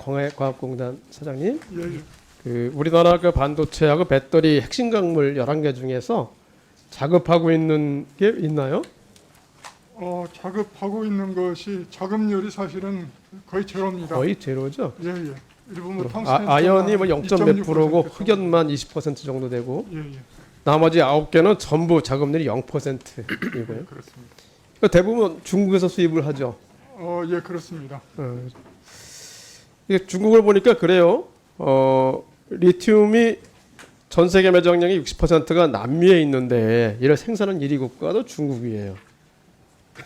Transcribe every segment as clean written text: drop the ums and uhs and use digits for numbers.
한국과학공단 사장님. 예, 예. 그 우리나라 그 반도체하고 배터리 핵심 광물 11개 중에서 작업하고 있는 게 있나요? 작업하고 있는 것이 작업률이 사실은 거의 제로입니다. 거의 제로죠. 예, 예. 일부 뭐 텅스텐 아연이 뭐 0. 몇 프로고 2.6% 흑연만 20% 정도 되고 예, 예. 나머지 9개는 전부 작업률이 0%이고요. 예, 그렇습니다. 그러니까 대부분 중국에서 수입을 하죠. 예, 그렇습니다. 이게 중국을 보니까 그래요. 리튬이 전 세계 매장량의 60%가 남미에 있는데 이를 생산한 1위 국가도 중국이에요.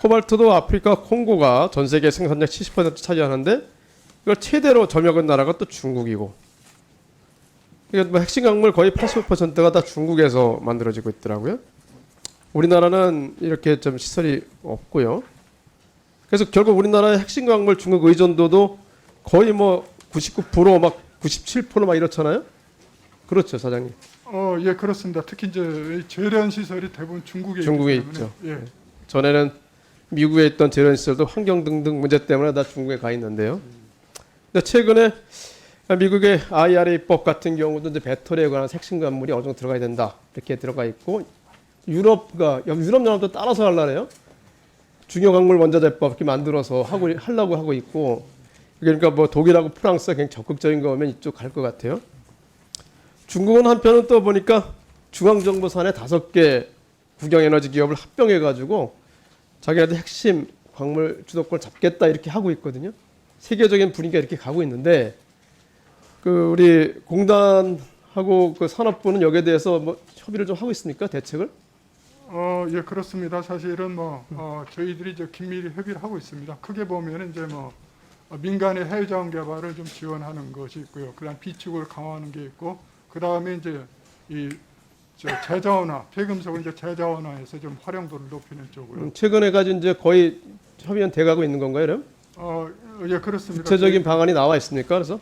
코발트도 아프리카 콩고가 전 세계 생산량 70% 차지하는데 이걸 최대로 점유한 나라가 또 중국이고. 이게 뭐 핵심 광물 거의 85%가 다 중국에서 만들어지고 있더라고요. 우리나라는 이렇게 좀 시설이 없고요. 그래서 결국 우리나라의 핵심 광물 중국 의존도도 거의 뭐 99%막 97%막 이렇잖아요. 그렇죠, 사장님. 예, 그렇습니다. 특히 이제 이 재련 시설이 대부분 중국에 있기 있죠. 때문에, 예. 전에는 미국에 있던 재련 시설도 환경 등등 문제 때문에 다 중국에 가 있는데요. 근데 최근에 미국의 IRA법 같은 경우도 이제 배터리에 관한 핵심 광물이 어느 정도 들어가야 된다 이렇게 들어가 있고 유럽 연합도 따라서 하려네요. 중요 광물 원자재법 이렇게 만들어서 하려고 하고 있고 그러니까 뭐 독일하고 프랑스가 굉장히 적극적인 거면 이쪽 갈 것 같아요. 중국은 한편은 또 보니까 중앙정부산에 5개 국영에너지 기업을 합병해가지고 자기네들 핵심 광물 주도권을 잡겠다 이렇게 하고 있거든요. 세계적인 분위기가 이렇게 가고 있는데 그 우리 공단하고 그 산업부는 여기에 대해서 뭐 협의를 좀 하고 있습니까? 대책을? 예, 그렇습니다. 사실은 저희들이 이제 긴밀히 협의를 하고 있습니다. 크게 보면 이제 민간의 해외 자원 개발을 좀 지원하는 것이 있고요. 그다음 비축을 강화하는 게 있고, 그다음에 이제 재자원화, 폐금속을 이제 재자원화해서 좀 활용도를 높이는 쪽으로. 최근에 가진 이제 거의 협의는 돼가고 있는 건가요, 그럼? 예, 그렇습니다. 구체적인 방안이 나와 있습니까? 그래서?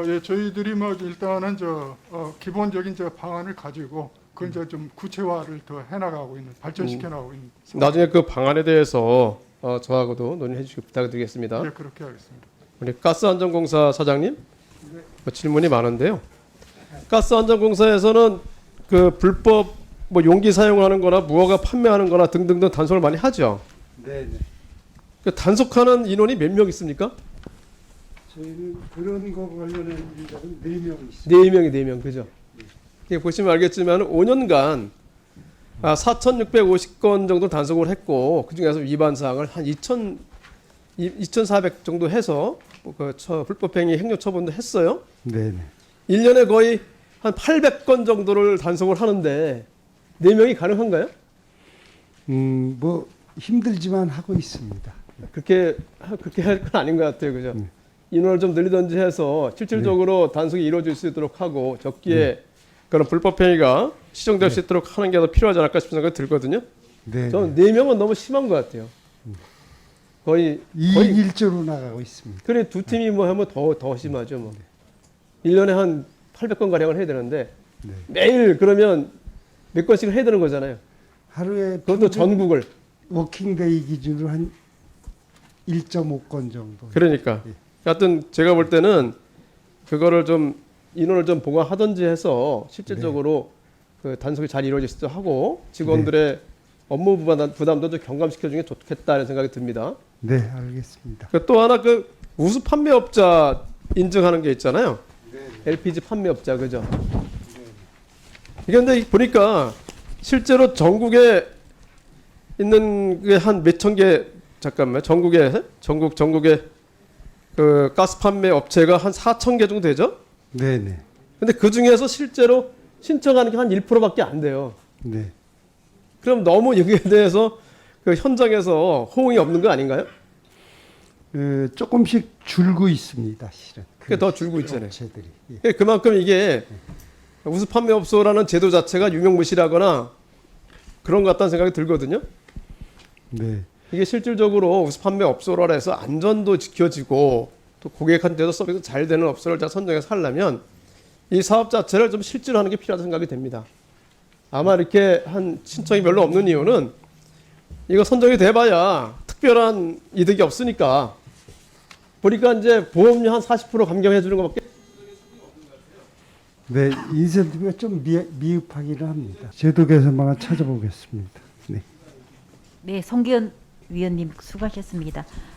예, 저희들이 일단은 기본적인 방안을 가지고 그걸 이제 좀 구체화를 더 해나가고 있는, 발전시켜 나가고 있는. 나중에 그 방안에 대해서 저하고도 논의해 주시기 부탁드리겠습니다. 예, 그렇게 하겠습니다. 우리 가스안전공사 사장님, 뭐 질문이 많은데요. 가스안전공사에서는 그 불법 뭐 용기 사용하는 거나 무허가 판매하는 거나 등등등 단속을 많이 하죠. 네. 그 단속하는 인원이 몇 명 있습니까? 저희는 그런 거 관련한 인력은 4명 있습니다. 4명이 4명, 그죠? 이게 보시면 알겠지만 5년간 4,650건 정도 단속을 했고 그 중에서 위반 사항을 한 2,400 정도 해서 불법행위 행정 처분도 했어요. 네. 1년에 거의 한 800건 정도를 단속을 하는데 4명이 가능한가요? 뭐 힘들지만 하고 있습니다. 그렇게 할 건 아닌 것 같아요, 그죠? 인원을 좀 늘리든지 해서 실질적으로 단속이 이루어질 수 있도록 하고 적기에 그런 불법 행위가 시정될 수 있도록 하는 게 더 필요하지 않을까 싶은 생각이 들거든요. 네. 저는 4명은 너무 심한 것 같아요. 거의 2인 1조로 나가고 있습니다. 그래 두 팀이 뭐 하면 더 심하죠, 뭐. 1년에 한 800건 가량을 해야 되는데 네. 매일 그러면 몇 건씩 해야 되는 거잖아요. 하루에 그것도 전국을. 워킹데이 기준으로 한 1.5건 정도. 그러니까. 예. 하여튼 제가 볼 때는 그거를 좀 인원을 좀 보강하든지 해서 실질적으로 그 단속이 잘 이루어질 수 있도록 하고 직원들의 업무 부담도 좀 경감시켜 주는 게 좋겠다는 생각이 듭니다. 네, 알겠습니다. 또 하나 그 우수 판매업자 인증하는 게 있잖아요. LPG 판매업자, 그죠? 이게 근데 보니까 실제로 전국에 있는 게 한 몇천 개, 잠깐만, 전국에 그 가스 판매 업체가 한 4천 개 정도 되죠? 네. 근데 그 중에서 실제로 신청하는 게 한 1%밖에 안 돼요. 네. 그럼 너무 여기에 대해서 그 현장에서 호응이 없는 거 아닌가요? 조금씩 줄고 있습니다, 실은. 그게 더 줄고 있잖아요. 업체들이. 예. 그만큼 이게 우수 판매업소라는 제도 자체가 유명무실하거나 그런 것 같다는 생각이 들거든요. 네. 이게 실질적으로 우수 판매업소라 해서 안전도 지켜지고 또 고객한테도 서비스 잘 되는 업소를 선정해서 하려면 이 사업 자체를 좀 실질화하는 게 필요하다고 생각이 됩니다. 아마 이렇게 한 신청이 별로 없는 이유는 이거 선정이 돼봐야 특별한 이득이 없으니까 보니까 이제 보험료 한 40% 감경해 주는 것밖에. 네, 인센티브가 좀 미흡하기는 합니다. 제도 개선방안 찾아보겠습니다. 네. 네, 송기현 위원님 수고하셨습니다.